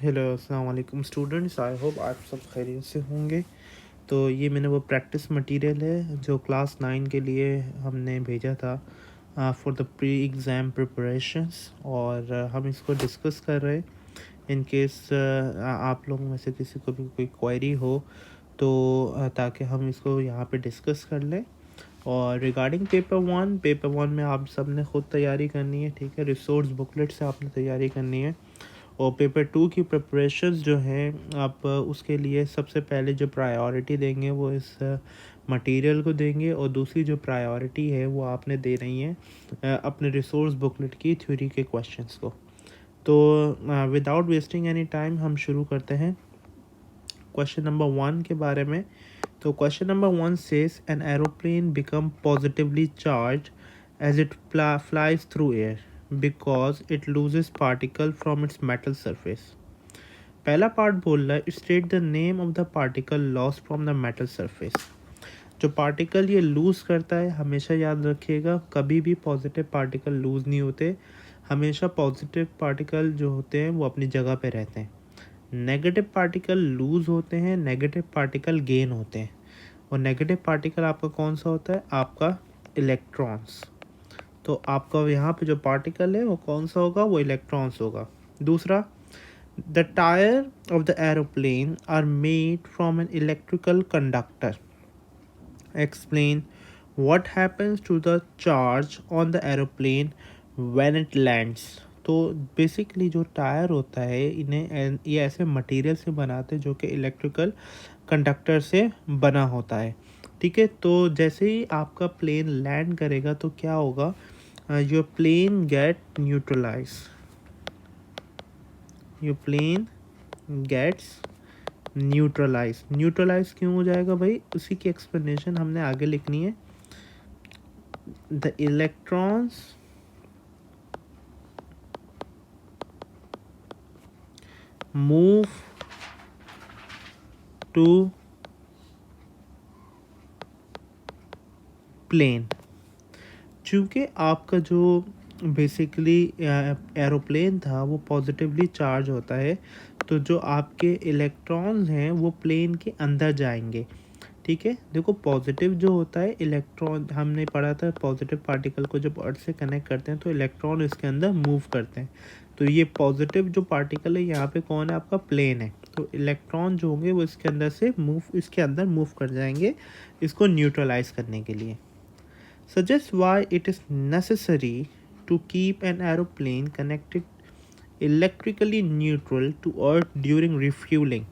Hello अस्सलाम वालेकुम students, I hope आप सब खैरियत से होंगे। तो ये मैंने वो प्रैक्टिस मटेरियल है जो क्लास 9 के लिए हमने भेजा था for the pre exam preparations, और हम इसको डिस्कस कर रहे हैं। इन केस आप लोगों में से किसी को भी कोई क्वेरी हो तो ताकि हम इसको यहाँ पे डिस्कस कर लें। और रिगार्डिंग पेपर वन में आप सब ने ख़ुद तैयारी करनी है, ठीक है। रिसोर्स बुकलेट से आपने तैयारी करनी है। और पेपर 2 की प्रिपरेशंस जो हैं आप उसके लिए सबसे पहले जो प्रायोरिटी देंगे वो इस मटेरियल को देंगे, और दूसरी जो प्रायोरिटी है वो आपने दे रही है अपने रिसोर्स बुकलेट की थ्योरी के क्वेश्चंस को। तो विदाउट वेस्टिंग एनी टाइम हम शुरू करते हैं क्वेश्चन नंबर 1 के बारे में। तो question number 1 says an aeroplane become positively charge as it flies through air because it loses particle from its metal surface। पहला पार्ट बोल रहा है state the name of the particle loss from the metal surface. जो particle ये loose करता है, हमेशा याद रखिएगा कभी भी पॉजिटिव पार्टिकल लूज़ नहीं होते, हमेशा पॉजिटिव पार्टिकल जो होते हैं वो अपनी जगह पे रहते हैं। नेगेटिव पार्टिकल लूज़ होते हैं, नेगेटिव पार्टिकल गेन होते हैं। और नेगेटिव पार्टिकल आपका कौन सा होता है? आपका इलेक्ट्रॉन्स। तो आपका यहाँ पे जो पार्टिकल है वो कौन सा होगा? वो इलेक्ट्रॉन्स होगा। दूसरा, the tyre of the aeroplane are made from an electrical conductor. Explain what happens to the charge on the aeroplane when it lands. तो बेसिकली जो टायर होता है इन्हें ये ऐसे मटेरियल से बनाते हैं जो कि इलेक्ट्रिकल कंडक्टर से बना होता है, ठीक है। तो जैसे ही आपका प्लेन लैंड करेगा तो क्या होगा? your plane get neutralized, your plane gets neutralise क्यों हो जाएगा भाई? उसी की एक्सप्लेनेशन हमने आगे लिखनी है। The electrons move to plane. चूँकि आपका जो बेसिकली एरोप्लेन था वो पॉजिटिवली चार्ज होता है, तो जो आपके इलेक्ट्रॉन्स हैं वो प्लेन के अंदर जाएंगे, ठीक है। देखो पॉजिटिव जो होता है इलेक्ट्रॉन, हमने पढ़ा था पॉजिटिव पार्टिकल को जब अर्थ से कनेक्ट करते हैं तो इलेक्ट्रॉन इसके अंदर मूव करते हैं। तो ये पॉजिटिव जो पार्टिकल है यहाँ पे कौन है? आपका प्लेन है। तो इलेक्ट्रॉन जो होंगे वो इसके अंदर से इसके अंदर मूव कर जाएंगे इसको न्यूट्रलाइज करने के लिए। Suggest why it is necessary to keep an aeroplane connected electrically neutral to Earth during refueling।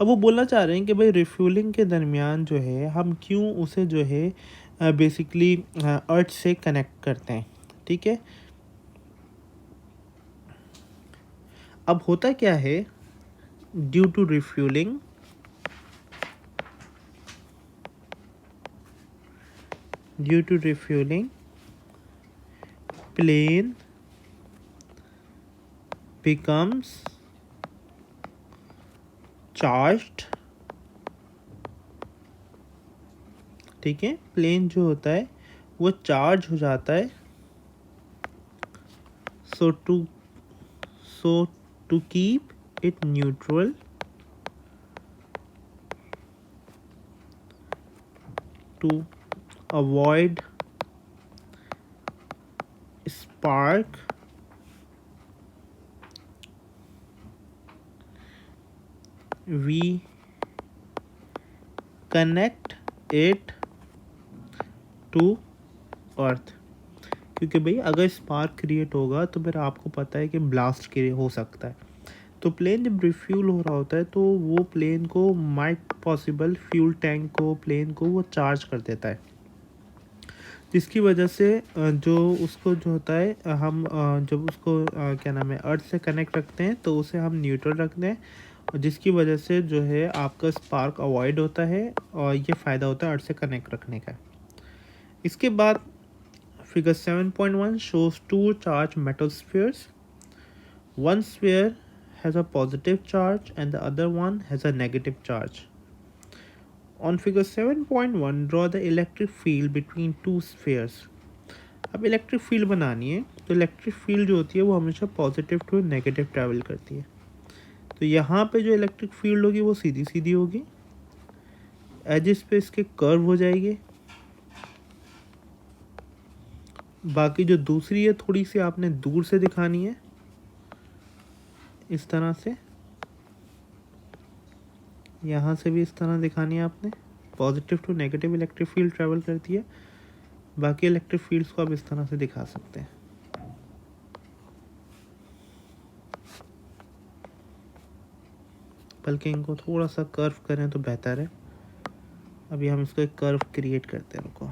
अब वो बोलना चाह रहे हैं कि भाई रिफ्यूलिंग के दरमियान जो है हम क्यों उसे जो है बेसिकली अर्थ से कनेक्ट करते हैं, ठीक है। अब होता क्या है? Due to refuelling plane becomes charged, ठीक है। प्लेन जो होता है वो चार्ज हो जाता है। So to keep it neutral, to avoid spark, we connect it to earth. क्योंकि भाई अगर स्पार्क क्रिएट होगा तो फिर आपको पता है कि ब्लास्ट हो सकता है। तो प्लेन जब रिफ्यूल हो रहा होता है तो वो प्लेन को माइट पॉसिबल फ्यूल टैंक को, प्लेन को वो चार्ज कर देता है, जिसकी वजह से जो उसको जो होता है हम जब उसको क्या नाम है अर्थ से कनेक्ट रखते हैं तो उसे हम न्यूट्रल रखते हैं, और जिसकी वजह से जो है आपका स्पार्क अवॉइड होता है, और ये फ़ायदा होता है अर्थ से कनेक्ट रखने का। इसके बाद figure 7.1 shows two charged metal spheres. One sphere has a positive charge and the other one has a negative charge. On figure 7.1, draw the electric field between two spheres. अब इलेक्ट्रिक फील्ड बनानी है, तो electric field जो होती है वो हमेशा positive to negative travel करती है। तो यहाँ पे जो इलेक्ट्रिक फील्ड होगी वो सीधी सीधी होगी, एजिस पे इसके कर्व हो जाएगी। बाकी जो दूसरी है थोड़ी सी आपने दूर से दिखानी है, इस तरह से, यहाँ से भी इस तरह दिखानी है आपने। Positive to negative electric field travel करती है। बाकी इलेक्ट्रिक फील्ड्स को आप इस तरह से दिखा सकते हैं। बल्कि इनको थोड़ा सा कर्व करें तो बेहतर है। अभी हम इसको एक कर्व क्रिएट करते हैं, रुको।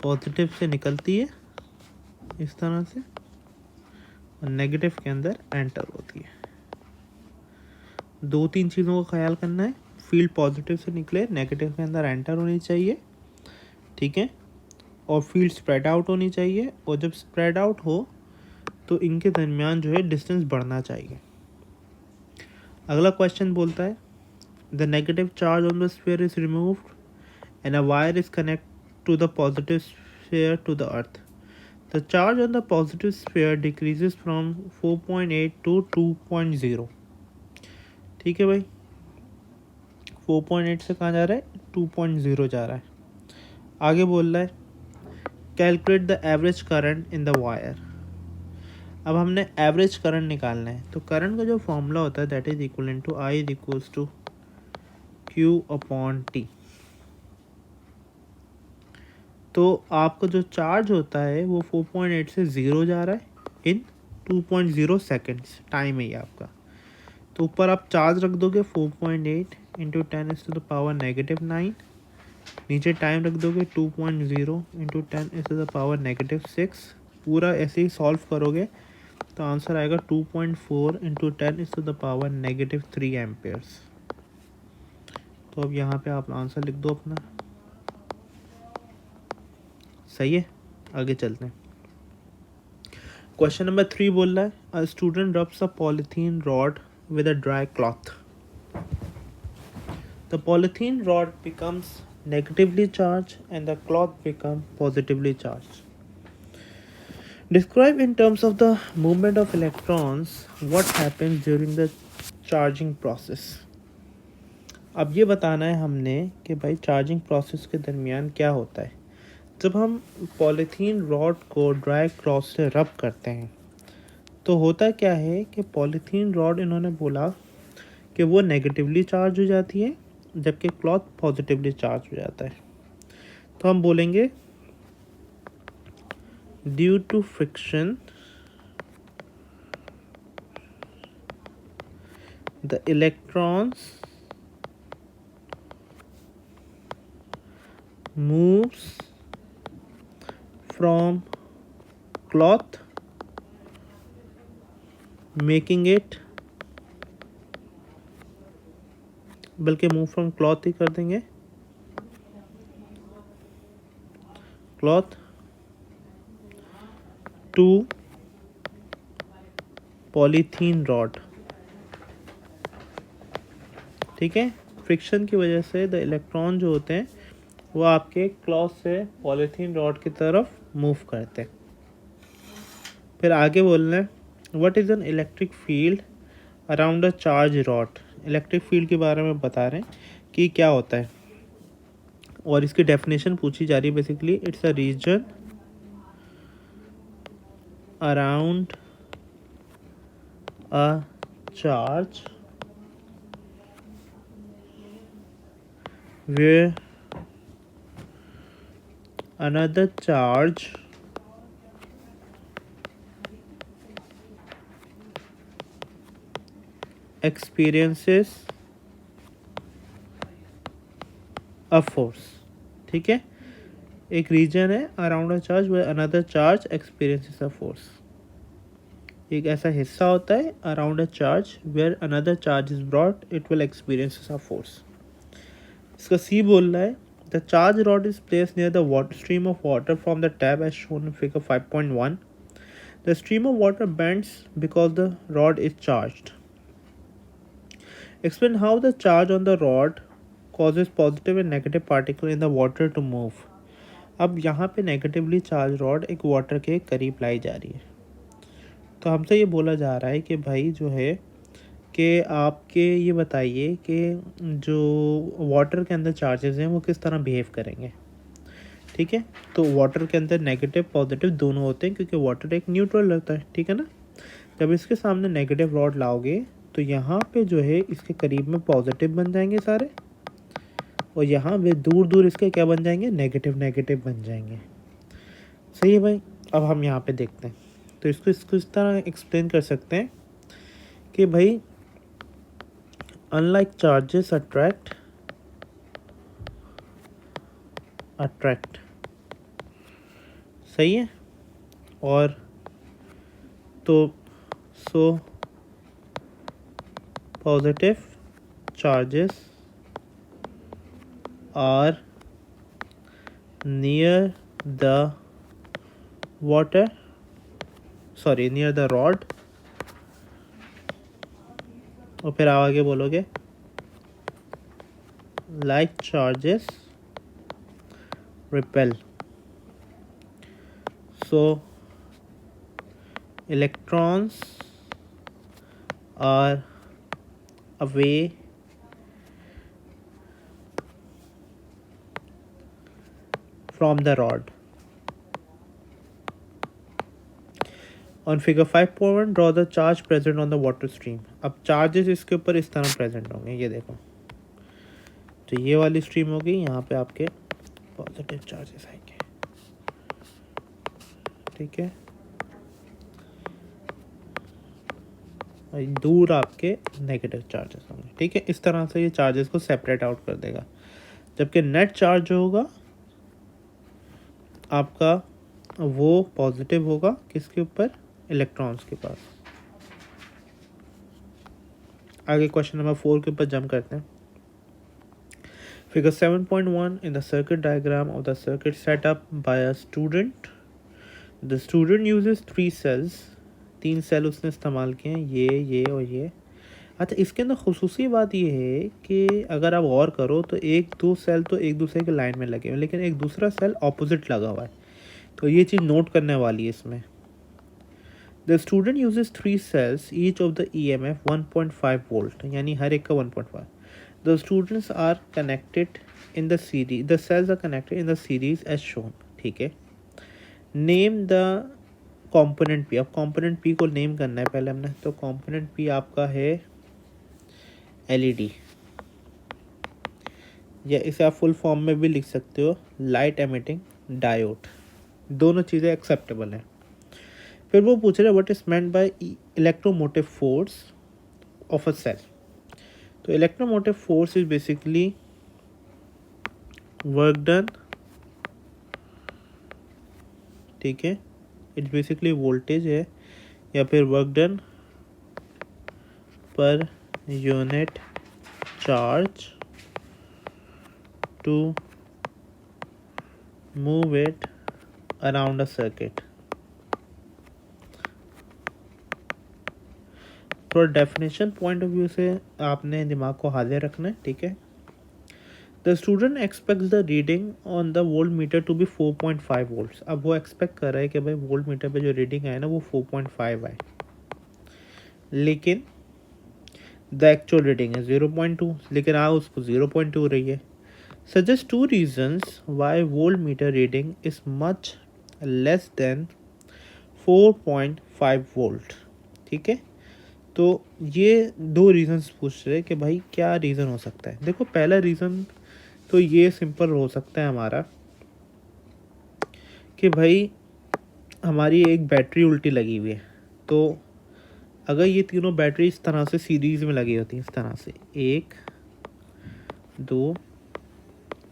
पॉजिटिव से निकलती है इस तरह से, और नेगेटिव के अंदर एंटर होती है। 2-3 चीज़ों का ख्याल करना है। फील्ड पॉजिटिव से निकले, नेगेटिव के अंदर एंटर होनी चाहिए, ठीक है, और फील्ड स्प्रेड आउट होनी चाहिए। और जब स्प्रेड आउट हो तो इनके दरमियान जो है डिस्टेंस बढ़ना चाहिए। अगला क्वेश्चन बोलता है the negative charge on the sphere is removed and a wire is connect to the positive sphere to the earth. The charge on the positive sphere decreases from 4.8 to 2.0। ठीक है भाई, 4.8 से कहाँ जा रहा है, 2.0 जा रहा है। आगे बोल रहा है calculate the average current in the wire. अब हमने एवरेज करंट निकालना है, तो करंट का जो फॉर्मूला होता है that is equal to I is equals to Q upon T. तो आपका जो चार्ज होता है वो 4.8 से 0 जा रहा है इन 2.0 सेकेंड्स, टाइम है ये आपका। तो ऊपर आप चार्ज रख दोगे 4.8 इंटू 10⁻⁻9, नीचे टाइम रख दोगे 2.0 इंटू 10⁻⁻6। पूरा ऐसे ही सॉल्व करोगे तो आंसर आएगा 2.4 इंटू 10⁻⁻3 एम्पेयर्स। तो अब यहाँ पे आप आंसर लिख दो अपना। सही है, आगे चलते हैं। क्वेश्चन नंबर 3 बोल रहा है a student rubs a polythene rod with a dry cloth. The polythene rod becomes negatively charged and the cloth becomes positively charged. Describe in terms of the movement of electrons what happens during the charging process. अब ये बताना है हमने कि भाई charging process के दरमियान क्या होता है। जब हम पॉलीथीन रॉड को ड्राई क्लॉथ से रब करते हैं तो होता क्या है कि पॉलीथीन रॉड इन्होंने बोला कि वो नेगेटिवली चार्ज हो जाती है जबकि क्लॉथ पॉजिटिवली चार्ज हो जाता है। तो हम बोलेंगे due to friction the electrons moves from cloth making it, बल्कि मूव फ्रॉम क्लॉथ ही कर देंगे, क्लॉथ टू पॉलीथीन रॉड। ठीक है, फ्रिक्शन की वजह से द इलेक्ट्रॉन जो होते हैं वो आपके क्लॉथ से पॉलीथीन रॉड की तरफ मूव करते हैं। फिर आगे बोलना है what is an electric field around a charge rod. Electric field के बारे में बता रहे हैं कि क्या होता है, और इसकी डेफिनेशन पूछी जा रही है। Basically it's a region around a charge where another charge experiences a force। ठीक है, एक रीजन है around a charge where another charge experiences a force। एक ऐसा हिस्सा होता है around a charge where another charge is brought, it will experiences a force। इसका सी बोल रहा है the charge rod is place near the water stream of water from the tap as shown in figure 5.1। The stream of water bends because the rod is charged. Explain how the charge on the rod causes positive and negative particle in the water to move. अब यहाँ पे negatively charge rod एक water के करीब लाई जा रही है, तो हमसे ये बोला जा रहा है कि भाई जो है कि आपके ये बताइए कि जो वाटर के अंदर चार्जेस हैं वो किस तरह बिहेव करेंगे। ठीक है, तो वाटर के अंदर नेगेटिव पॉजिटिव दोनों होते हैं क्योंकि वाटर एक न्यूट्रल रहता है। ठीक है ना, जब इसके सामने नेगेटिव रॉड लाओगे तो यहाँ पे जो है इसके करीब में पॉजिटिव बन जाएंगे सारे, और यहाँ पे दूर दूर इसके क्या बन जाएंगे, नेगेटिव नेगेटिव बन जाएंगे। सही है भाई। अब हम यहाँ पे देखते हैं, तो इसको इस तरह एक्सप्लेन कर सकते हैं कि भाई अनलाइक चार्जेस अट्रैक्ट सही है, और तो so positive charges are near the water, sorry near the rod, और फिर आगे बोलोगे like charges repel, so electrons are away from the rod. On figure 5.1 draw the charge present on the water stream. अब charges इसके ऊपर इस तरह present होंगे, ये देखो, तो ये वाली स्ट्रीम होगी, यहाँ पे आपके पॉजिटिव चार्जेस आएंगे। ठीक है, दूर आपके नेगेटिव चार्जेस होंगे। ठीक है, इस तरह से ये चार्जेस को सेपरेट आउट कर देगा, जबकि नेट चार्ज जो होगा आपका वो पॉजिटिव होगा किसके ऊपर, इलेक्ट्रॉन्स के पास। आगे क्वेश्चन नंबर 4 के ऊपर जंप करते हैं। Figure 7.1 in the circuit diagram of the circuit set up by a student, the student uses 3 cells, 3 cell उसने इस्तेमाल किए हैं, ये और ये। अच्छा, इसके अंदर खुसूसी बात ये है कि अगर आप गौर करो तो 1-2 सेल तो एक दूसरे के लाइन में लगे हुए, लेकिन एक दूसरा सेल ऑपोजिट लगा हुआ है, तो ये चीज़ नोट करने वाली है इसमें। The student uses 3 cells each of the EMF 1.5 volt, यानी हर एक का 1.5। The students are connected in the series, the cells are connected in the series as shown. ठीक है, नेम द कंपोनेंट पी। अब कंपोनेंट पी को name करना है पहले हमने, तो कंपोनेंट पी आपका है LED, या इसे आप फुल फॉर्म में भी लिख सकते हो लाइट एमिटिंग डायोड। दोनों चीज़ें एक्सेप्टेबल हैं। फिर वो पूछ रहे what is meant by electromotive force of a cell. तो electromotive force is basically work done, ठीक है, इट बेसिकली वोल्टेज है या फिर work done per unit charge to move it around a circuit. थोड़ा डेफिनेशन पॉइंट ऑफ व्यू से आपने दिमाग को हाजिर रखना है। ठीक है, the student expect the reading on the voltmeter to be 4.5 volts. अब वो एक्सपेक्ट कर रहा है कि भाई वोल्ट मीटर पे जो रीडिंग आए ना वो 4.5 आए, लेकिन द एक्चुअल रीडिंग है 0.2, लेकिन आ उसको 0.2 रही है। Suggest 2 reasons why volt meter reading is much less than 4.5 volt. ठीक है, तो ये 2 रीज़न्स पूछ रहे कि भाई क्या रीज़न हो सकता है। देखो, पहला रीज़न तो ये सिंपल हो सकता है हमारा कि भाई हमारी एक बैटरी उल्टी लगी हुई है, तो अगर ये तीनों बैटरी इस तरह से सीरीज़ में लगी होती हैं, इस तरह से 1 2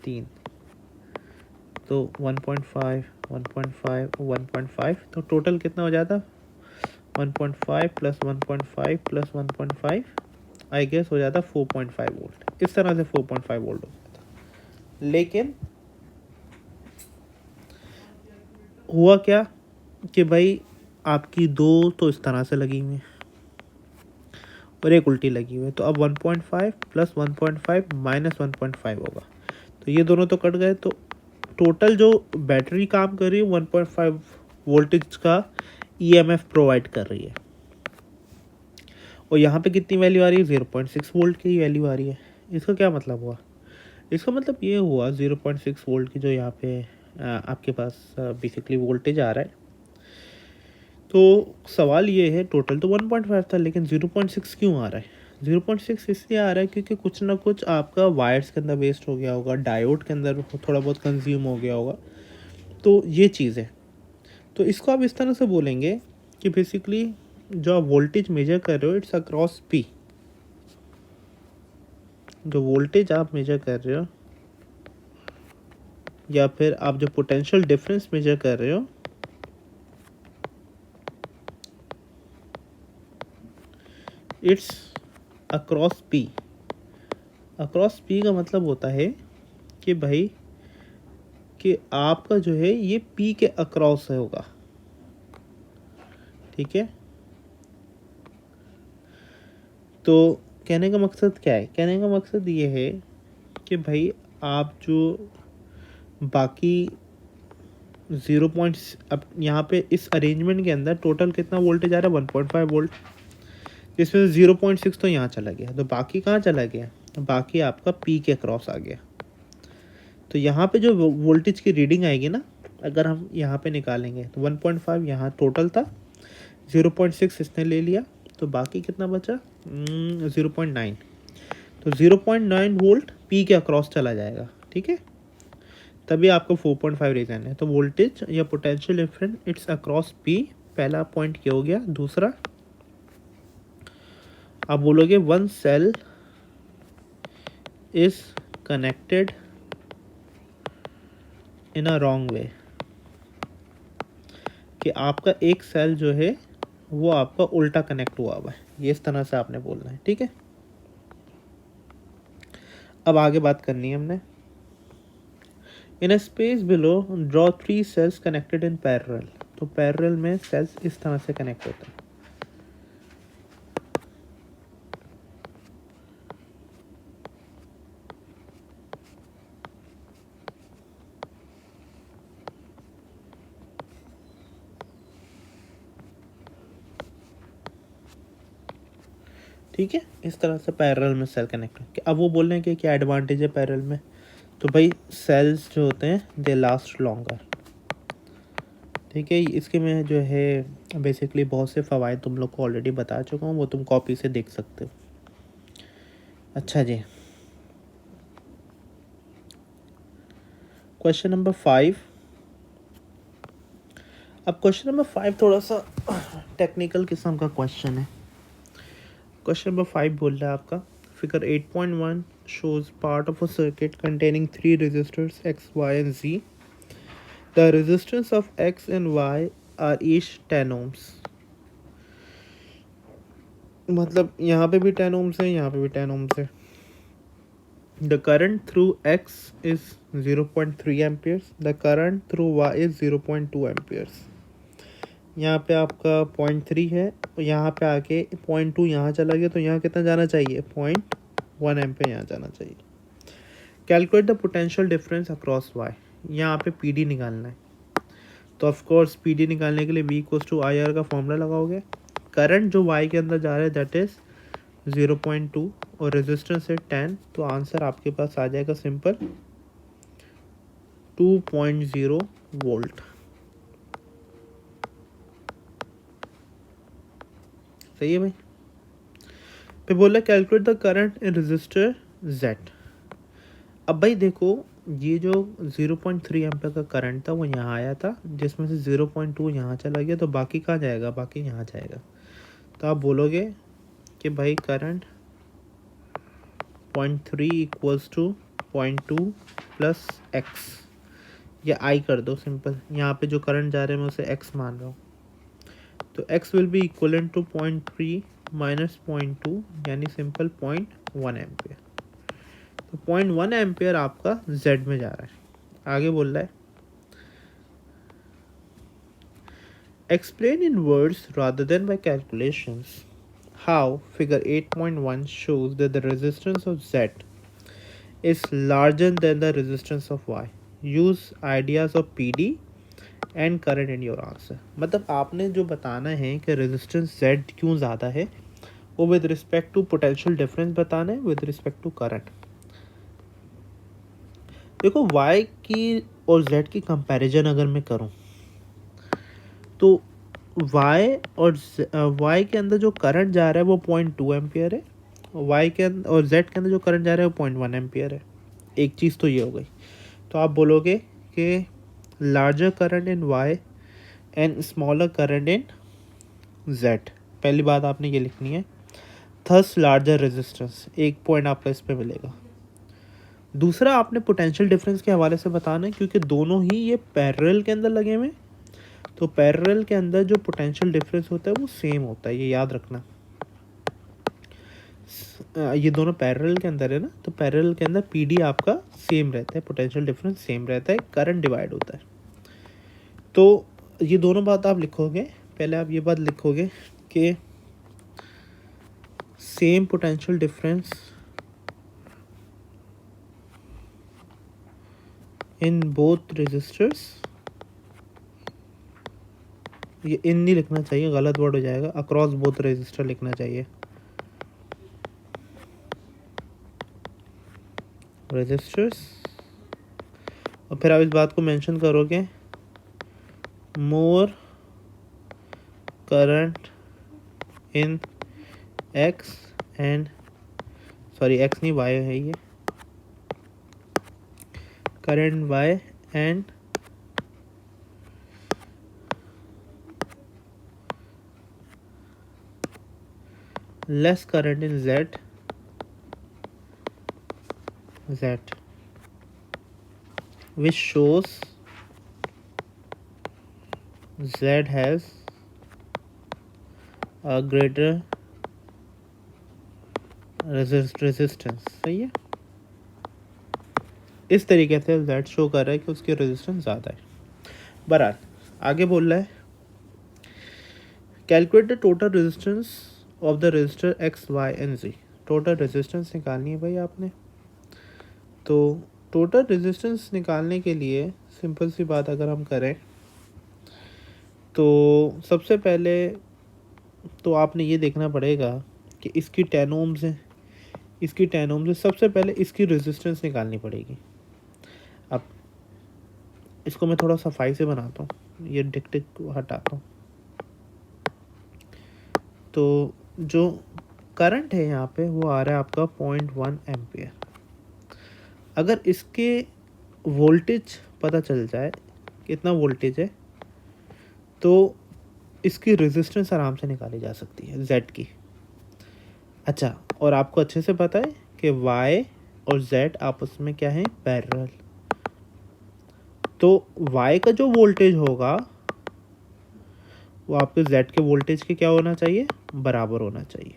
3, तो 1.5 1.5 1.5, तो टोटल कितना हो जाता, 1.5 प्लस 1.5 प्लस 1.5 आई गेस हो जाता 4.5 वोल्ट। इस तरह से 4.5 वोल्ट हो जाता। लेकिन हुआ क्या कि भाई आपकी दो तो इस तरह से लगी हुई है और एक उल्टी लगी हुई है, तो अब 1.5 प्लस 1.5 माइनस 1.5 होगा, तो ये दोनों तो कट गए। तो टोटल जो बैटरी काम कर रही है 1.5 वोल्टेज का ईएमएफ प्रोवाइड कर रही है, और यहाँ पे कितनी वैल्यू आ रही है, 0.6 वोल्ट की वैल्यू आ रही है। इसका क्या मतलब हुआ, इसका मतलब ये हुआ 0.6 वोल्ट की जो यहाँ पे आपके पास बेसिकली वोल्टेज आ रहा है। तो सवाल ये है, टोटल तो 1.5 था लेकिन 0.6 क्यों आ रहा है। 0.6 इसलिए आ रहा है क्योंकि कुछ ना कुछ आपका वायर्स के अंदर वेस्ट हो गया होगा, डायोड के अंदर थोड़ा बहुत कंज्यूम हो गया होगा, तो ये चीज़ है। तो इसको आप इस तरह से बोलेंगे कि बेसिकली जो आप वोल्टेज मेजर कर रहे हो इट्स अक्रॉस पी, जो वोल्टेज आप मेजर कर रहे हो या फिर आप जो पोटेंशियल डिफरेंस मेजर कर रहे हो it's across P. Across P का मतलब होता है कि भाई कि आपका जो है ये पी के अक्रॉस होगा, ठीक है। तो कहने का मकसद क्या है, कहने का मकसद ये है कि भाई आप जो बाकी 0. अब यहाँ पे इस अरेंजमेंट के अंदर टोटल कितना वोल्टेज आ रहा है 1.5 वोल्ट, जिसमें से 0.6 तो यहाँ चला गया, तो बाकी कहाँ चला गया, बाकी आपका पी के क्रॉस आ गया। तो यहाँ पे जो वोल्टेज की रीडिंग आएगी ना, अगर हम यहाँ पे निकालेंगे तो 1.5 यहाँ टोटल था, 0.6 इसने ले लिया, तो बाकी कितना बचा 0.9, तो 0.9 वोल्ट पी के अक्रॉस चला जाएगा, ठीक है। तभी आपको 4.5 रीजन है। तो वोल्टेज या potential difference it's across P, पहला पॉइंट क्या हो गया। दूसरा आप बोलोगे one cell is connected in a wrong way, कि आपका एक सेल जो है वो आपका उल्टा कनेक्ट हुआ है, ये इस तरह से आपने बोलना है, ठीक है। अब आगे बात करनी है हमने। In a space below draw 3 cells connected in parallel, तो पैरेलल में सेल्स इस तरह से कनेक्ट होते हैं। ठीक है, इस तरह से पैरेलल में सेल कनेक्ट। अब वो बोल रहे हैं कि क्या एडवांटेज है पैरेलल में, तो भाई सेल्स जो होते हैं दे लास्ट लॉन्गर, ठीक है। इसके में जो है बेसिकली बहुत से फ़वाद तुम लोग को ऑलरेडी बता चुका हूँ, वो तुम कॉपी से देख सकते हो। अच्छा जी, क्वेश्चन नंबर 5। अब क्वेश्चन नंबर 5 थोड़ा सा टेक्निकल किस्म का क्वेश्चन है। क्वेश्चन नंबर 5 बोल रहा है आपका, figure 8.1 shows part of a circuit containing 3 resistors x, y and z. The resistance of x and y are each 10 ohms. मतलब यहाँ पे भी 10 ohms है, यहाँ पे भी 10 ohms है। The current through x is 0.3 amperes. The current through y is 0.2 amperes. यहाँ पे आपका 0.3 है और यहाँ पे आके 0.2 यहाँ चला गया, तो यहाँ कितना जाना चाहिए 0.1 एम्पियर यहाँ जाना चाहिए। Calculate the potential difference across Y, यहाँ पे पी डी निकालना है। तो ऑफकोर्स पी डी निकालने के लिए V equals to I R का फॉर्मूला लगाओगे। करंट जो वाई के अंदर जा रहा है दैट इज़ 0.2 और रेजिस्टेंस है 10, तो आंसर आपके पास आ जाएगा सिंपल 2.0 वोल्ट। सही है भाई। फिर बोला calculate the current in register Z. अब भाई देखो ये जो 0.3 एम्पियर का करंट था वो यहाँ आया था, जिसमें से 0.2 यहाँ चला गया, तो बाकी कहाँ जाएगा, बाकी यहाँ जाएगा। तो आप बोलोगे कि भाई current 0.3 equals to 0.2 plus X, या आई कर दो सिंपल, यहाँ पे जो करंट जा रहे हैं मैं उसे एक्स मान रहा हूँ। तो x will be equivalent to 0.3 minus 0.2 यानी सिंपल 0.1 एम्पियर। तो 0.1 एम्पियर आपका z में जा रहा है। आगे बोल रहा है Explain in words rather than by calculations how figure 8.1 shows that the resistance of Z is larger than the resistance of Y. Use ideas of PD and current in your answer. मतलब आपने जो बताना है कि resistance Z क्यों ज़्यादा है वो with respect to potential difference बताना है विद रिस्पेक्ट टू करंट। देखो Y की और Z की कंपैरिजन अगर मैं करूं तो Y और Y के अंदर जो करंट जा रहा है वो 0.2 एम्पियर है, Y के अंदर और Z के अंदर जो करंट जा रहा है वो 0.1 एम्पियर है। एक चीज़ तो ये हो गई। तो आप बोलोगे कि larger current in Y and smaller current in Z। पहली बात आपने ये लिखनी है, थस लार्जर रेजिस्टेंस, एक पॉइंट आपका इस पे मिलेगा। दूसरा आपने पोटेंशियल डिफरेंस के हवाले से बताना है क्योंकि दोनों ही ये पैरेलल के अंदर लगे हुए, तो पैरेलल के अंदर जो पोटेंशियल डिफरेंस होता है वो सेम होता है, ये याद रखना। ये दोनों पैरेलल के अंदर है ना, तो पैरेलल के अंदर पीडी आपका सेम रहता है, पोटेंशियल डिफरेंस सेम रहता है, करंट डिवाइड होता है। तो ये दोनों बात आप लिखोगे। पहले आप ये बात लिखोगे कि same potential difference in both resistors, ये इन नहीं लिखना चाहिए, गलत वर्ड हो जाएगा, अक्रॉस बोथ रेजिस्टर लिखना चाहिए, रेजिस्टर्स। और फिर आप इस बात को मेंशन करोगे, more current in X and sorry X नहीं वाई है, ये current Y and less current in Z which shows Z has a greater resistance। सही है, इस तरीके से Z शो कर रहा है कि उसकी रेजिस्टेंस ज़्यादा है। बहरहाल आगे बोल रहा है, calculate the total resistance of the register X, Y and Z। Total resistance निकालनी है भाई आपने। तो टोटल रेजिस्टेंस निकालने के लिए सिंपल सी बात अगर हम करें तो सबसे पहले तो आपने ये देखना पड़ेगा कि इसकी 10 ओम्स है, इसकी 10 ओम्स है। सबसे पहले इसकी रेजिस्टेंस निकालनी पड़ेगी। अब इसको मैं थोड़ा सफाई से बनाता हूँ, ये टिक टिक हटाता हूँ। तो जो करंट है यहाँ पे वो आ रहा है आपका 0.1 एम्पियर। अगर इसके वोल्टेज पता चल जाए कितना वोल्टेज है तो इसकी रेजिस्टेंस आराम से निकाली जा सकती है Z की। अच्छा, और आपको अच्छे से पता है कि Y और Z आपस में क्या है, पैरेलल। तो Y का जो वोल्टेज होगा वो आपके Z के वोल्टेज के क्या होना चाहिए, बराबर होना चाहिए।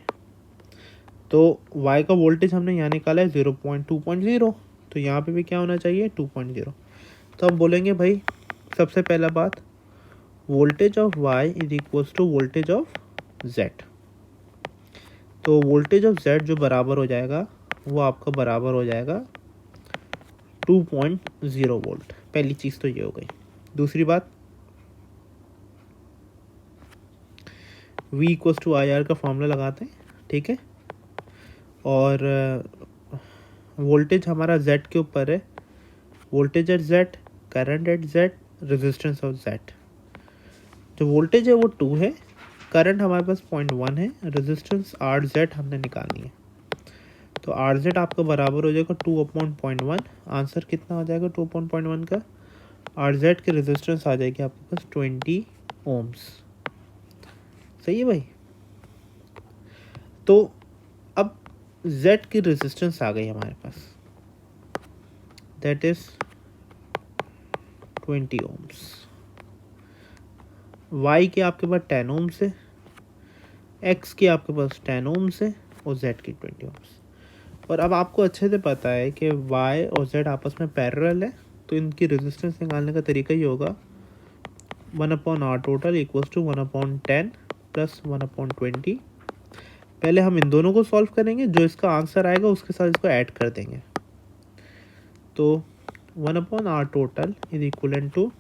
तो Y का वोल्टेज हमने यहाँ निकाला है 0.2.0, तो यहाँ पे भी क्या होना चाहिए 2.0। तो हम बोलेंगे भाई सबसे पहला बात, voltage of Y is equals to voltage of Z। तो वोल्टेज ऑफ Z जो बराबर हो जाएगा वो आपका बराबर हो जाएगा 2.0 वोल्ट। पहली चीज़ तो ये हो गई। दूसरी बात, V इक्वल्स टू IR का फॉर्मूला लगाते हैं, ठीक है। और वोल्टेज हमारा Z के ऊपर है, voltage at Z, current eight Z, resistance of Z। जो वोल्टेज है वो 2 है, करंट हमारे पास 0.1 है, रेजिस्टेंस RZ हमने निकालनी है। तो RZ आपका बराबर हो जाएगा 2/0.1। आंसर कितना हो जाएगा 2/0.1 का, RZ की रेजिस्टेंस आ जाएगी आपके पास 20 ओम्स। सही है भाई। तो अब Z की रेजिस्टेंस आ गई हमारे पास, दैट इज 20 ओम्स। Y के आपके पास 10 ओम्स है, X के आपके पास 10 ओम्स है और Z की 20 ओम्स। और अब आपको अच्छे से पता है कि Y और Z आपस में पैरेलल है, तो इनकी रेजिस्टेंस निकालने का तरीका ही होगा 1/r total equals to 1/10 plus 1/20। पहले हम इन दोनों को सॉल्व करेंगे, जो इसका आंसर आएगा उसके साथ इसको ऐड कर देंगे। तो 1/r total is equal to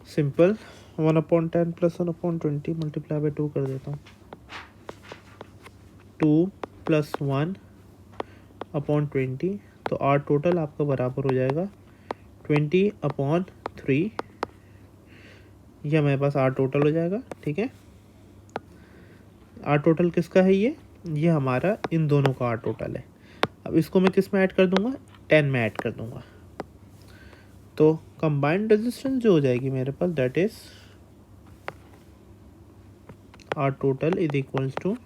simple 1/10 plus 1/20 multiply by 2 कर देता हूँ। 2 प्लस 1/20, तो आर टोटल आपका बराबर हो जाएगा 20/3। यह हमारे पास आर टोटल हो जाएगा। ठीक है, आर टोटल किसका है? ये हमारा इन दोनों का आर टोटल है। अब इसको मैं किस में ऐड कर दूंगा? 10 में ऐड कर दूंगा। तो कंबाइंड रेजिस्टेंस जो हो जाएगी मेरे पास, that is R total is equals to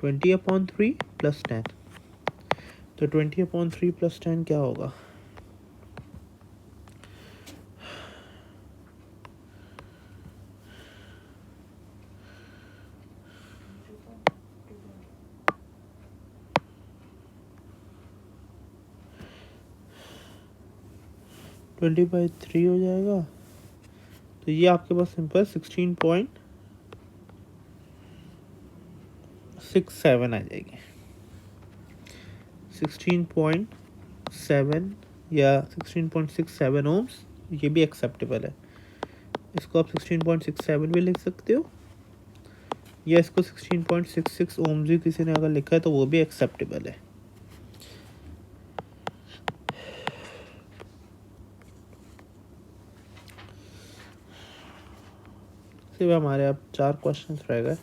20/3 plus 10। तो 20/3 प्लस 10 क्या होगा? ट्वेंटी बाई 3 हो जाएगा। तो ये आपके पास सिंपल 16.67 आ जाएगी। 16.7 या 16.67 ओम्स, ये भी एक्सेप्टेबल है। इसको आप 16.67 भी लिख सकते हो, या इसको 16.66 ओम्स भी किसी ने अगर लिखा है तो वो भी एक्सेप्टेबल है। सिर्फ हमारे अब 4 क्वेश्चंस रह गए।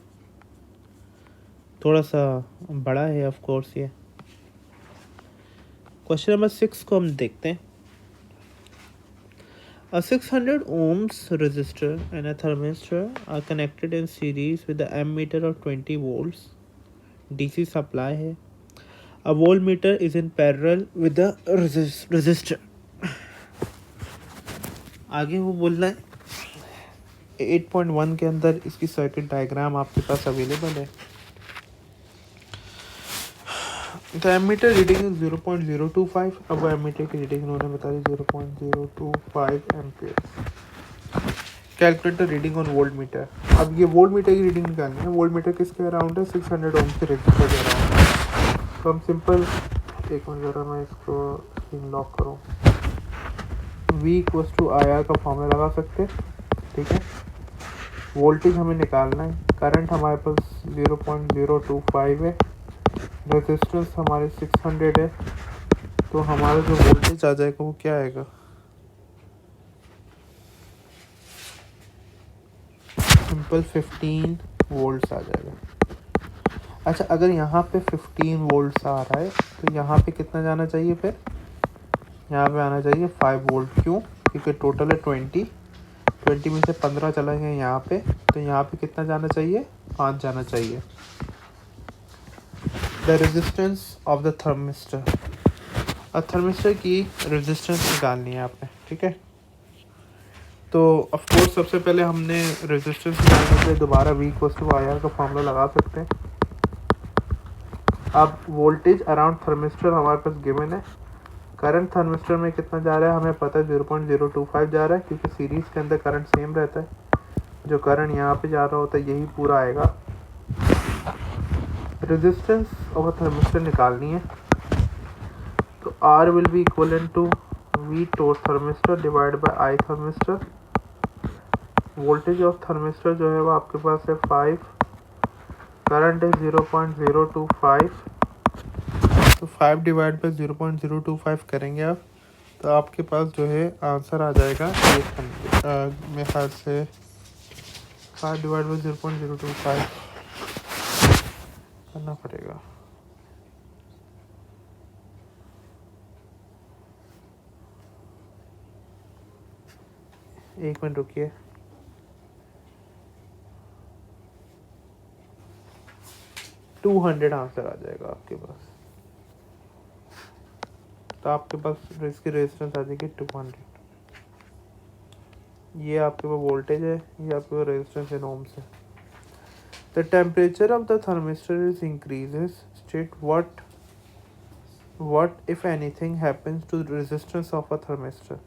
थोड़ा सा बड़ा है ऑफ कोर्स ये। क्वेश्चन नंबर 6 को हम देखते हैं। A 600 ohms resistor and a thermistor are connected in series with the ammeter of 20 volts DC supply है। A voltmeter is in parallel with the resistor। आगे वो बोल रहा है 8.1 के अंदर इसकी सर्किट डायग्राम आपके पास अवेलेबल है। तो एमीटर रीडिंग 0.025। अब वो एमीटर की रीडिंग उन्होंने बता दी 0.025 ampere. Calculator reading on volt meter. अब ये वोल्ट मीटर की रीडिंग निकालनी है। वोल्ट मीटर किसके अराउंड है? 600 ओम के रेजिस्टर के अराउंड है। तो हम सिंपल, एक मिनट ज़रा मैं इसको स्क्रीन लॉक करूँ। V इक्वल्स टू IR का फॉर्मूला लगा सकते हैं। ठीक है, वोल्टेज हमें निकालना है। करंट हमारे पास 0.025 है, रेजिस्टेंस हमारे 600 है। तो हमारा जो वोल्टेज आ जाएगा वो क्या आएगा? सिंपल 15 वोल्ट्स आ जाएगा। अच्छा, अगर यहाँ पे 15 वोल्ट्स आ रहा है तो यहाँ पे कितना जाना चाहिए? फिर यहाँ पे आना चाहिए 5 वोल्ट। क्यों? क्योंकि टोटल है 20 में से 15 चला गया यहाँ पे, तो यहाँ पे कितना जाना चाहिए? 5 जाना चाहिए। The resistance of the thermistor. Thermistor की रेजिस्टेंस निकालनी है आपने। ठीक है, तो ऑफ कोर्स सबसे पहले हमने रेजिस्टेंस निकालने के लिए दोबारा V इक्वल्स टू IR का फॉर्मूला लगा सकते हैं। अब वोल्टेज अराउंड थर्मिस्टर हमारे पास गिवन है। करंट थर्मिस्टर में कितना जा रहा है हमें पता है, 0.025 जा रहा है, क्योंकि सीरीज के अंदर करंट सेम रहता है। जो करंट यहाँ पे जा रहा होता है यही पूरा आएगा। रेजिस्टेंस ऑफ अ थर्मिस्टर निकालनी है, तो R will be equal to V to thermistor divide by I thermistor. Voltage of thermistor जो है वो आपके पास है 5, करंट है 0.025, तो 5 डिवाइड बाय 0.025 करेंगे आप, तो आपके पास जो है आंसर आ जाएगा 800। मेरे ख्याल से 5 डिवाइड बाय 0.025 करना पड़ेगा। एक मिनट रुकिए। $200 आंसर आ जाएगा आपके पास। तो आपके पास इसकी रेजिस्टेंस आ जाएगी 200। ये आपके पास वोल्टेज है, ये आपके पास रेजिस्टेंस इन ओम्स है। The temperature of the thermistor is increases, state what if anything happens to the resistance of a thermistor।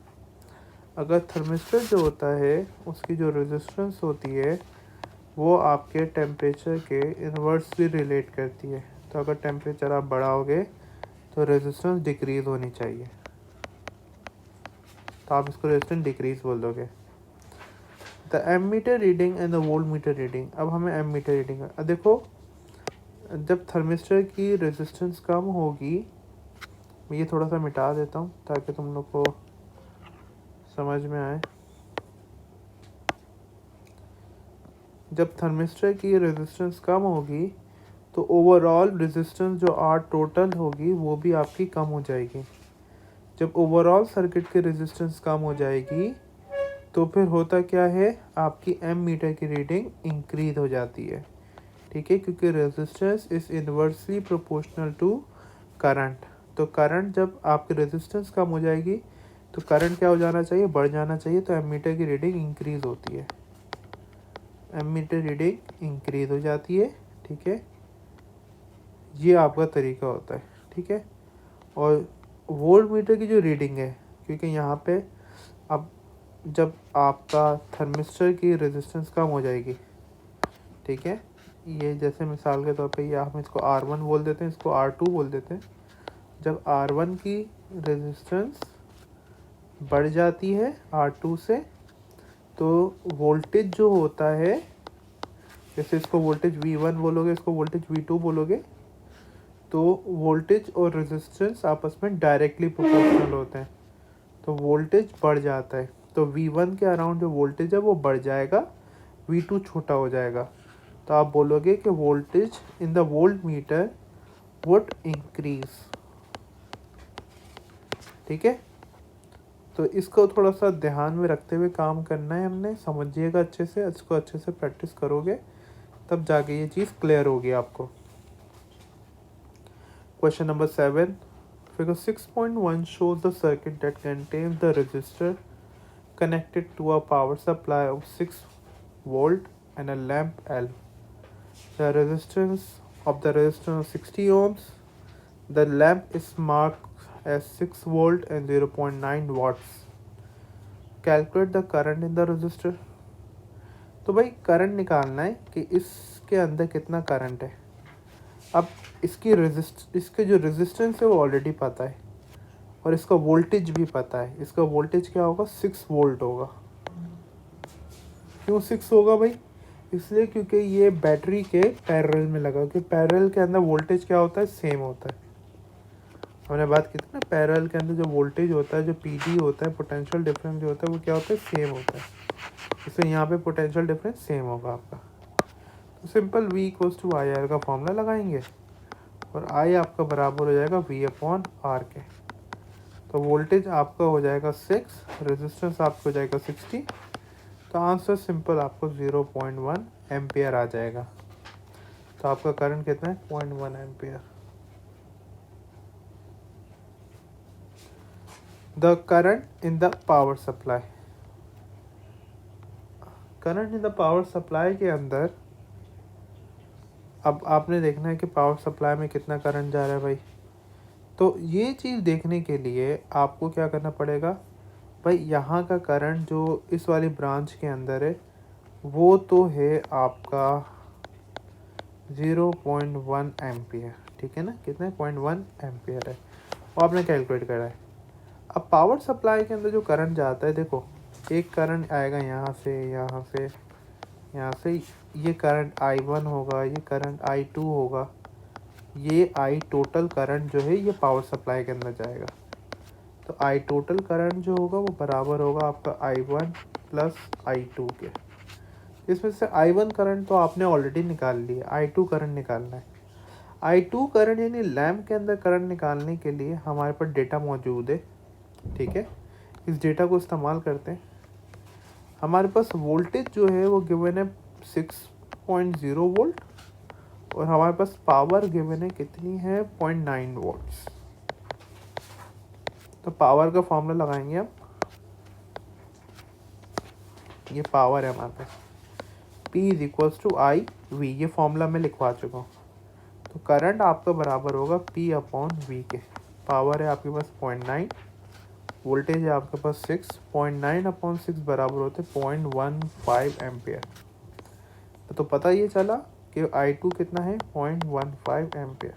अगर थर्मिस्टर जो होता है उसकी जो रेजिस्टेंस होती है वो आपके टेम्परेचर के इन्वर्सली रिलेट करती है। तो अगर टेम्परेचर आप बढ़ाओगे तो रेजिस्टेंस डिक्रीज़ होनी चाहिए, तो आप इसको रेजिस्टेंस डिक्रीज बोल दोगे। The ammeter reading and the voltmeter reading. अब हमें एमीटर रीडिंग देखो, जब थर्मिस्टर की रेजिस्टेंस कम होगी, मैं ये थोड़ा सा मिटा देता हूँ ताकि तुम लोग को समझ में आए। जब थर्मिस्टर की रेजिस्टेंस कम होगी तो ओवरऑल रेजिस्टेंस जो आर टोटल होगी वो भी आपकी कम हो जाएगी। जब ओवरऑल सर्किट की रेजिस्टेंस कम हो जाएगी तो फिर होता क्या है, आपकी एम मीटर की रीडिंग इंक्रीज हो जाती है। ठीक है, क्योंकि resistance is inversely proportional to current. तो करंट जब आपकी रेजिस्टेंस कम हो जाएगी तो करंट क्या हो जाना चाहिए, बढ़ जाना चाहिए। तो एमीटर की रीडिंग इंक्रीज होती है, एमीटर रीडिंग इंक्रीज हो जाती है। ठीक है, ये आपका तरीका होता है। ठीक है, और वोल्ट मीटर की जो रीडिंग है, क्योंकि यहाँ पे अब जब आपका थर्मिस्टर की रेजिस्टेंस कम हो जाएगी, ठीक है, ये जैसे मिसाल के तौर पे ये हम इसको R1 बोल देते हैं, इसको R2 बोल देते हैं। जब R1 की रेजिस्टेंस बढ़ जाती है R2 से, तो वोल्टेज जो होता है, जैसे इसको वोल्टेज V1 बोलोगे, इसको वोल्टेज V2 बोलोगे, तो वोल्टेज और रेजिस्टेंस आपस में डायरेक्टली प्रोपोर्शनल होते हैं, तो वोल्टेज बढ़ जाता है। तो V1 के अराउंड जो वोल्टेज है वो बढ़ जाएगा, V2 छोटा हो जाएगा। तो आप बोलोगे कि voltage in the volt meter would increase. ठीक है, तो इसको थोड़ा सा ध्यान में रखते हुए काम करना है हमने, समझिएगा अच्छे से, इसको अच्छे से प्रैक्टिस करोगे तब जाके ये चीज़ क्लियर होगी आपको। Question number 7, figure 6.1 shows the circuit that contains the resistor connected to a power supply of 6 volt and a lamp L. The resistance of the resistor is 60 ohms. The lamp is marked as 6 volt and 0.9 watts. Calculate the current in the resistor. तो भाई current निकालना है कि इसके अंदर कितना current है। अब इसके जो रेजिस्टेंस है वो ऑलरेडी पता है, और इसका वोल्टेज भी पता है। इसका वोल्टेज क्या होगा, 6 वोल्ट होगा। क्यों 6 होगा भाई, इसलिए क्योंकि ये बैटरी के पैरेलल में लगा, क्योंकि पैरेलल के अंदर वोल्टेज क्या होता है, सेम होता है। हमने बात की थी ना, पैरेलल के अंदर जो वोल्टेज होता है, जो पीडी होता है, पोटेंशियल डिफरेंस जो होता है, वो क्या होता है, सेम होता है। इसलिए यहाँ पे पोटेंशियल डिफरेंस सेम होगा आपका। तो simple V equals to I R का फॉर्मूला लगाएंगे, और I आपका बराबर हो जाएगा V/R के। तो वोल्टेज आपका हो जाएगा 6, रेजिस्टेंस आपको हो जाएगा 60। तो आंसर सिंपल आपको 0.1 एम्पियर आ जाएगा। तो आपका करंट कितना है, 0.1 ampere. The current in the power supply. Current in the power supply के अंदर अब आपने देखना है कि पावर सप्लाई में कितना करंट जा रहा है भाई। तो ये चीज़ देखने के लिए आपको क्या करना पड़ेगा भाई, यहाँ का करंट जो इस वाली ब्रांच के अंदर है वो तो है आपका 0.1 एम्पियर। ठीक है ना, कितना है, 0.1 एम्पियर है, वो आपने कैलकुलेट करा है। अब पावर सप्लाई के अंदर जो करंट जाता है, देखो एक करंट आएगा यहाँ से, यहाँ से, यहाँ से, ये करंट I1 होगा, ये करंट I2 होगा, ये I टोटल करंट जो है ये पावर सप्लाई के अंदर जाएगा। तो I टोटल करंट जो होगा वो बराबर होगा आपका I1 प्लस I2 के। इसमें से I1 करंट तो आपने ऑलरेडी निकाल लिया, I2 करंट निकालना है। I2 करंट यानी लैम्प के अंदर करंट निकालने के लिए हमारे पास डेटा मौजूद है। ठीक है, इस डेटा को इस्तेमाल करते हैं। हमारे पास वोल्टेज जो है वो गिवन है 6.0 वोल्ट, और हमारे पास पावर गिवन है कितनी है, 0.9 वोल्ट्स। तो पावर का फॉर्मूला लगाएंगे हम, ये पावर है हमारे पास, P is equals to I V, ये फॉर्मूला मैं लिखवा चुका हूँ। तो करंट आपका बराबर होगा P/V के। पावर है आपके पास 0.9, वोल्टेज है आपके पास 6.9/6 बराबर होते 0.15 एम्पियर। तो पता ये चला कि I2 कितना है 0.15 एम्पियर।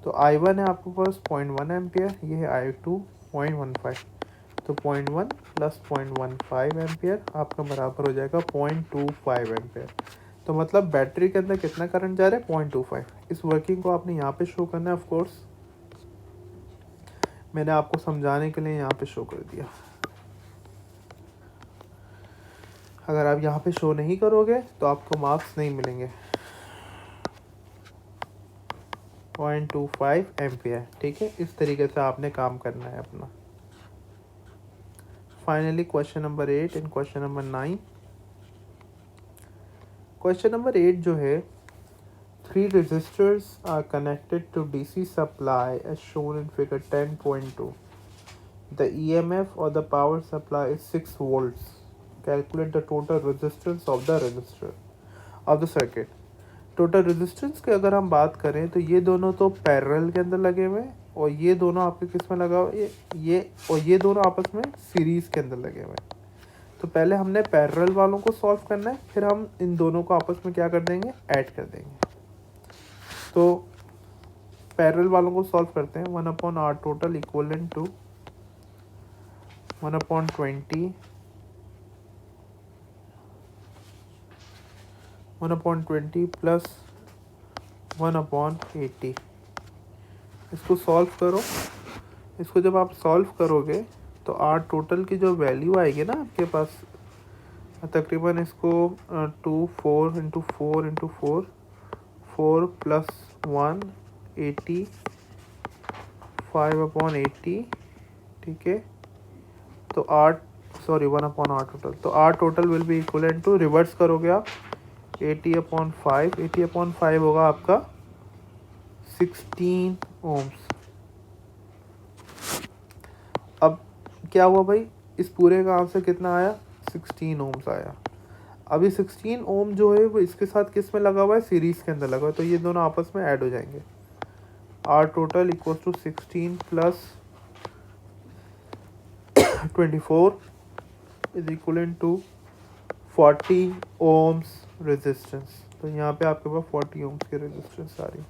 तो I1 है आपके पास 0.1 एम्पियर, ये है I2 0.15। तो 0.1 प्लस 0.15 एम्पियर आपका बराबर हो जाएगा 0.25 एम्पियर। तो मतलब बैटरी के अंदर कितना करंट जा रहा है 0.25। इस वर्किंग को आपने यहाँ पे शो करना है। ऑफ कोर्स मैंने आपको समझाने के लिए यहाँ पे शो कर दिया। अगर आप यहाँ पे शो नहीं करोगे तो आपको मार्क्स नहीं मिलेंगे। 0.25 एम्पियर, ठीक है। इस तरीके से आपने काम करना है अपना। Finally question number 8 and question number 9। Question number 8 जो है, 3 resistors are connected to DC supply as shown in figure 10.2. The EMF or the power supply is 6 volts. Calculate the total resistance of the resistor of the circuit. Total resistance की अगर हम बात करें तो ये दोनों तो पैरेलल के अंदर लगे हुए हैं और ये दोनों आपके किस में लगा हुआ है, ये और ये दोनों आपस में सीरीज के अंदर लगे हुए हैं। तो पहले हमने पैरेलल वालों को सॉल्व करना है, फिर हम इन दोनों को आपस में क्या कर देंगे, ऐड कर देंगे। तो पैरेलल वालों को सॉल्व करते हैं। 1/R total equivalent to 1/20 plus 1/80। इसको सॉल्व करो। इसको जब आप सॉल्व करोगे तो R टोटल की जो वैल्यू आएगी ना आपके पास, तकरीबन इसको 2 4 इंटू 4 इंटू 4 4 प्लस 180 5/80, ठीक है। तो 1/R टोटल, तो R total will be equivalent to, reverse करोगे आप 80/5, 80/5 होगा आपका 16 ओम्स। अब क्या हुआ भाई, इस पूरे का आंसर कितना आया, 16 ओम्स आया। अभी 16 ओम जो है वो इसके साथ किस में लगा हुआ है, सीरीज के अंदर लगा हुआ है। तो ये दोनों आपस में ऐड हो जाएंगे। R total equal to 16 plus 24 is equivalent to 40 ohms resistance. तो यहाँ पे आपके पास 40 ओम्स की रेजिस्टेंस आ रही है।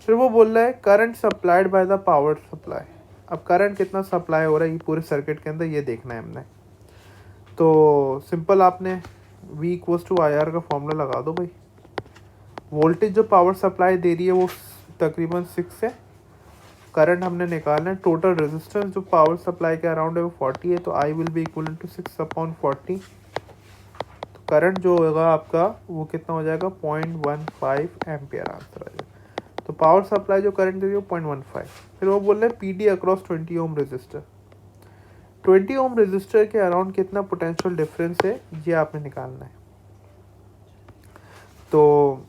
फिर वो बोल रहा है current supplied by the power supply. अब करंट कितना सप्लाई हो रहा है ये पूरे सर्किट के अंदर, ये देखना है हमने। तो सिंपल आपने V इक्वल्स टू IR का फॉर्मूला लगा दो भाई। वोल्टेज जो पावर सप्लाई दे रही है वो तकरीबन 6 है। करंट हमने निकालना है। टोटल रेजिस्टेंस जो पावर सप्लाई के अराउंड है वो 40 है। तो I will be equal to 6/40। तो करंट जो होगा आपका वो कितना हो जाएगा, 0.15 एम्पियर आंसर आ जाएगा। तो पावर सप्लाई जो करंट दे रही है वो 0.15। फिर वो बोल रहे हैं PD across 20 ohm resistor. 20 ohm resistor के अराउंड कितना पोटेंशियल डिफरेंस है ये आपने निकालना है। तो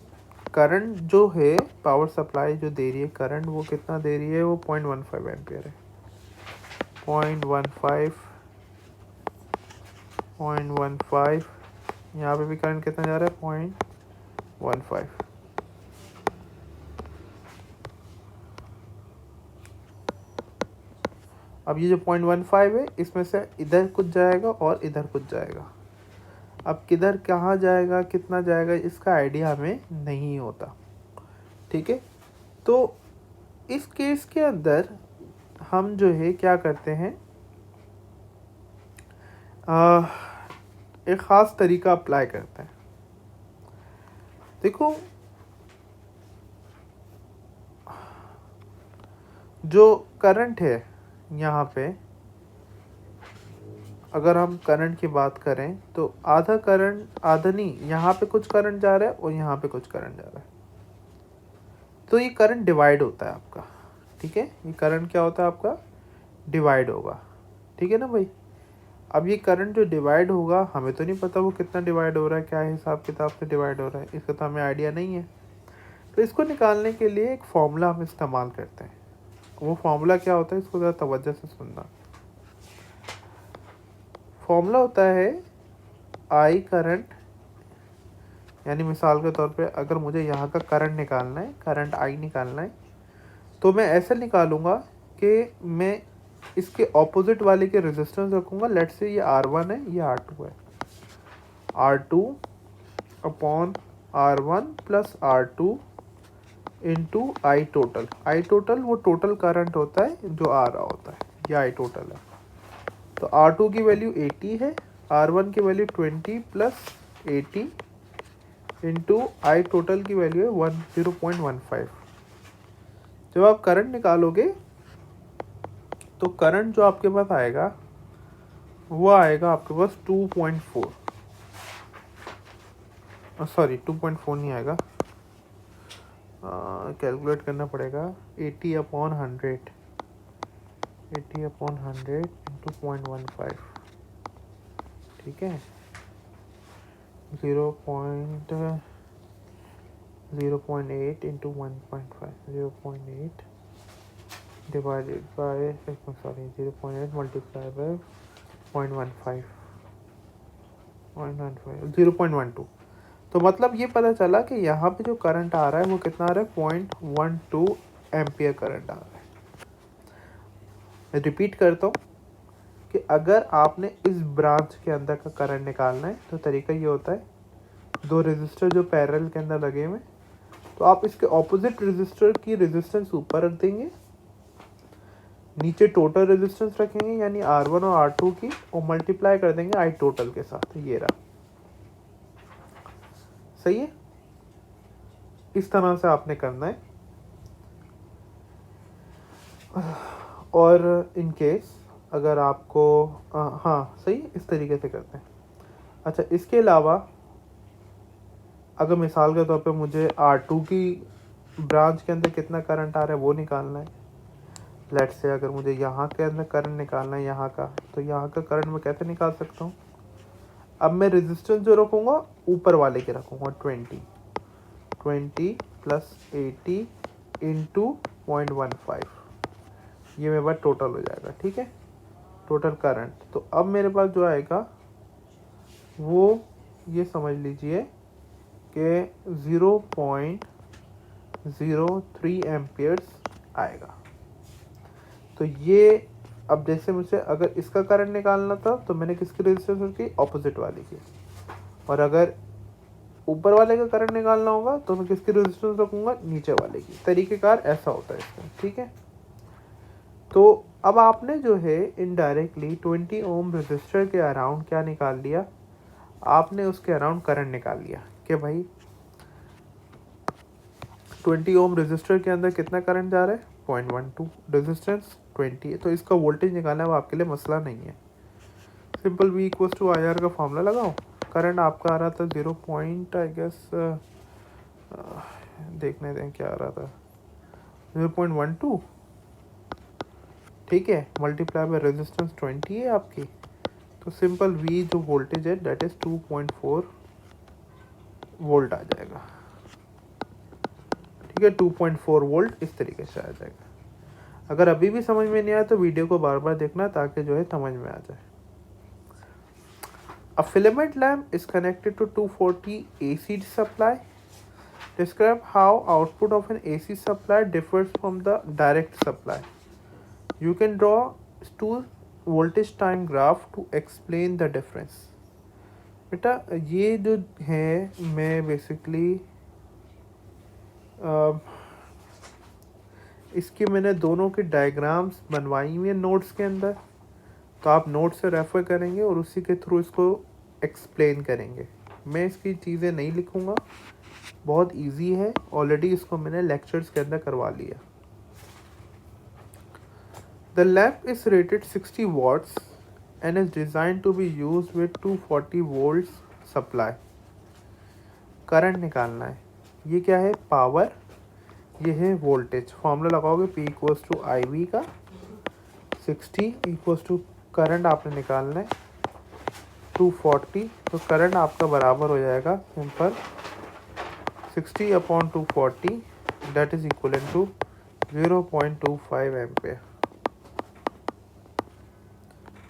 करंट जो है पावर सप्लाई जो दे रही है करंट, वो कितना दे रही है, वो 0.15 एम्पियर है। 0.15 यहाँ पे भी करंट कितना जा रहा है, 0.15। अब ये जो 0.15 है इसमें से इधर कुछ जाएगा और इधर कुछ जाएगा। अब किधर कहाँ जाएगा कितना जाएगा इसका आइडिया हमें नहीं होता, ठीक है। तो इस केस के अंदर हम जो है क्या करते हैं, एक ख़ास तरीका अप्लाई करते हैं। देखो जो करंट है यहाँ पे, अगर हम करंट की बात करें तो आधा करंट, आधा नहीं, यहाँ पे कुछ करंट जा रहा है और यहाँ पे कुछ करंट जा रहा है। तो ये करंट डिवाइड होता है आपका, ठीक है। ये करंट क्या होता है आपका, डिवाइड होगा, ठीक है ना भाई। अब ये करंट जो डिवाइड होगा हमें तो नहीं पता वो कितना डिवाइड हो रहा है, क्या हिसाब किताब से डिवाइड हो रहा है, इसका तो हमें आइडिया नहीं है। तो इसको निकालने के लिए एक फॉर्मूला हम इस्तेमाल करते हैं। वो फॉर्मूला क्या होता है, इसको ज़रा तवज्जो से सुनना। फॉर्मूला होता है आई करंट, यानी मिसाल के तौर पे अगर मुझे यहाँ का करंट निकालना है, करंट आई निकालना है, तो मैं ऐसे निकालूंगा कि मैं इसके ऑपोजिट वाले के रेजिस्टेंस रखूँगा। लेट्स से ये R1 है, ये R2 है। R2 upon R1 plus R2 into I total. I total वो टोटल करंट होता है जो आ रहा होता है, ये आई टोटल है। तो R2 की वैल्यू 80 है, R1 की value 20 plus 80 into I total की वैल्यू है 0.15। जब आप करंट निकालोगे तो करंट जो आपके पास आएगा वो आएगा आपके पास 2.4, सॉरी 2.4 नहीं आएगा, कैलकुलेट करना पड़ेगा। 80 अपॉन 100, 80 अपॉन 100 इंटू 0.15, ठीक है। 0.8 into 1.5, 0.8 divided by, sorry 0.8 multiply by 0.15, 0.12। तो मतलब ये पता चला कि यहाँ पे जो करंट आ रहा है वो कितना आ रहा है, 0.12 एम्पियर करंट आ रहा है। मैं रिपीट करता हूँ कि अगर आपने इस ब्रांच के अंदर का करंट निकालना है तो तरीका ये होता है, दो रेजिस्टर जो पैरेलल के अंदर लगे हुए, तो आप इसके ऑपोजिट रेजिस्टर की रेजिस्टेंस ऊपर रख देंगे, नीचे टोटल रेजिस्टेंस रखेंगे यानी R1 और R2 की, और मल्टीप्लाई कर देंगे आई टोटल के साथ। ये रहा, सही है। इस तरह से आपने करना है। और इन केस अगर आपको हाँ सही, इस तरीके से करते हैं। अच्छा, इसके अलावा अगर मिसाल के तौर पे मुझे R2 की ब्रांच के अंदर कितना करंट आ रहा है वो निकालना है। लेट्स से अगर मुझे यहाँ के अंदर करंट निकालना है यहाँ का, तो यहाँ का करंट मैं कैसे निकाल सकता हूँ। अब मैं रेजिस्टेंस जो रखूँगा ऊपर वाले के रखूँगा 20 प्लस 80 इंटू 0.15, ये मेरे पास टोटल हो जाएगा, ठीक है, टोटल करंट। तो अब मेरे पास जो आएगा वो ये समझ लीजिए कि 0.03 एम्पियर्स आएगा। तो ये अब जैसे मुझे अगर इसका करंट निकालना था तो मैंने किसकी रेजिस्टेंस रखी, ऑपोजिट वाले की, और अगर ऊपर वाले का करंट निकालना होगा तो मैं किसकी रेजिस्टेंस रखूँगा, नीचे वाले की। तरीक़ेकार ऐसा होता है इसका, ठीक है। तो अब आपने जो है इनडायरेक्टली 20 ओम रेजिस्टर के अराउंड क्या निकाल लिया, आपने उसके अराउंड करंट निकाल लिया कि भाई 20 ओम रेजिस्टर के अंदर कितना करंट जा रहा है, 0.12, रेजिस्टेंस 20 है, तो इसका वोल्टेज निकालना वो आपके लिए मसला नहीं है। Simple V equals to IR का फॉर्मूला लगाओ। करंट आपका आ रहा था 0 पॉइंट आई गेस, देखने दें क्या आ रहा था, 0.12, ठीक है, मल्टीप्लाई बाय रेजिस्टेंस 20 है आपकी, तो सिंपल V जो वोल्टेज है दैट इज़ 2.4 वोल्ट आ जाएगा, ठीक है, 2.4 वोल्ट इस तरीके से आ जाएगा। अगर अभी भी समझ में नहीं आया तो वीडियो को बार बार देखना ताकि जो है समझ में आ जाए। A filament lamp is connected to 240 AC supply. Describe how output of an AC supply differs from the direct supply. You can draw two voltage time graph to explain the difference. बेटा ये जो है मैं basically इसकी मैंने दोनों की diagrams बनवाई हुई है नोट्स के अंदर, तो आप नोट से रेफ़र करेंगे और उसी के थ्रू इसको एक्सप्लेन करेंगे। मैं इसकी चीज़ें नहीं लिखूँगा, बहुत इजी है, ऑलरेडी इसको मैंने लेक्चर्स के अंदर करवा लिया। The lamp is rated 60 watts and is design to be use with 240 volts supply. Current निकालना है, ये क्या है, पावर, ये है वोल्टेज। फॉर्मूला लगाओगे P इक्वल्स टू IV का, 60 इक्वल्स टू करंट आपने निकालना है 240, तो करंट आपका बराबर हो जाएगा simple 60 upon 240 that is equal to 0.25 ampere.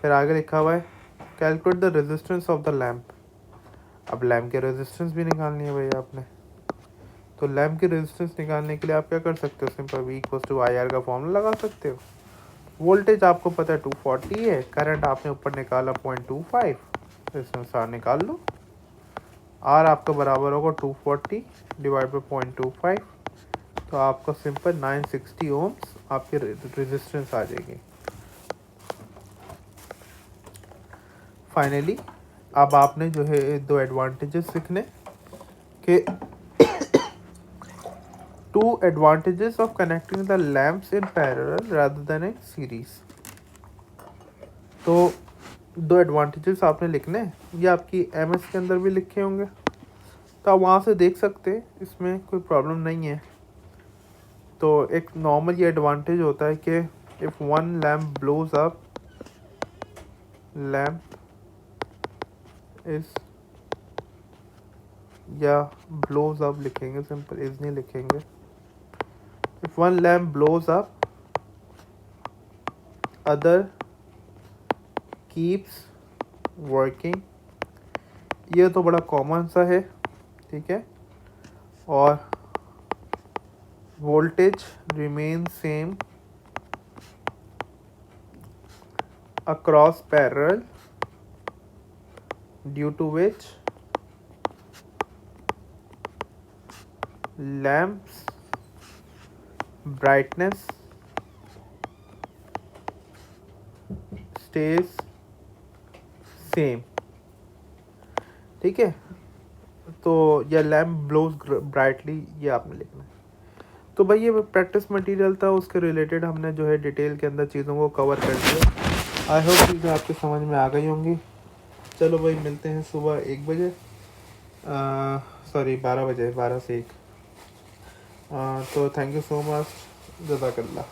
फिर आगे लिखा हुआ है calculate the resistance of the lamp. अब लैम्प के रेजिस्टेंस भी निकालनी है भैया आपने, तो लैम्प की रेजिस्टेंस निकालने के लिए आप क्या कर सकते हो, simple V equals to IR का फॉर्मूला लगा सकते हो। वोल्टेज आपको पता है 240 है, करंट आपने ऊपर निकाला 0.25, तो इसमें सार निकाल लो। आर आपका बराबर होगा 240 डिवाइड बाई 0.25, तो आपका सिंपल 960 ओम्स आपकी रेजिस्टेंस आ जाएगी। फाइनली अब आपने जो है दो एडवांटेजेस लिखने के, two advantages of connecting the lamps in parallel rather than in series. तो दो एडवांटेजेस आपने लिखने, ये आपकी एमएस के अंदर भी लिखे होंगे, तो आप वहाँ से देख सकते हैं, इसमें कोई प्रॉब्लम नहीं है। तो एक नॉर्मल ये एडवांटेज होता है कि if one lamp blows up, lamp is, या ब्लोज अप लिखेंगे, सिंपल इज नहीं लिखेंगे। If one lamp blows up, other keeps working, ये तो बड़ा कॉमन सा है, ठीक है। और voltage remain same across parallel due to which lamps brightness stays same, ठीक है। तो या लैम्प ब्लोज ब्राइटली, ये आपने लिखना है। तो भाई ये प्रैक्टिस मटेरियल था, उसके रिलेटेड हमने जो है डिटेल के अंदर चीज़ों को कवर कर दिया। आई होप चीज़ें आपके समझ में आ गई होंगी। चलो भाई मिलते हैं सुबह 1 बजे, सॉरी 12 बजे, 12 से 1। तो थैंक यू सो मच, जज़ाकल्लाह।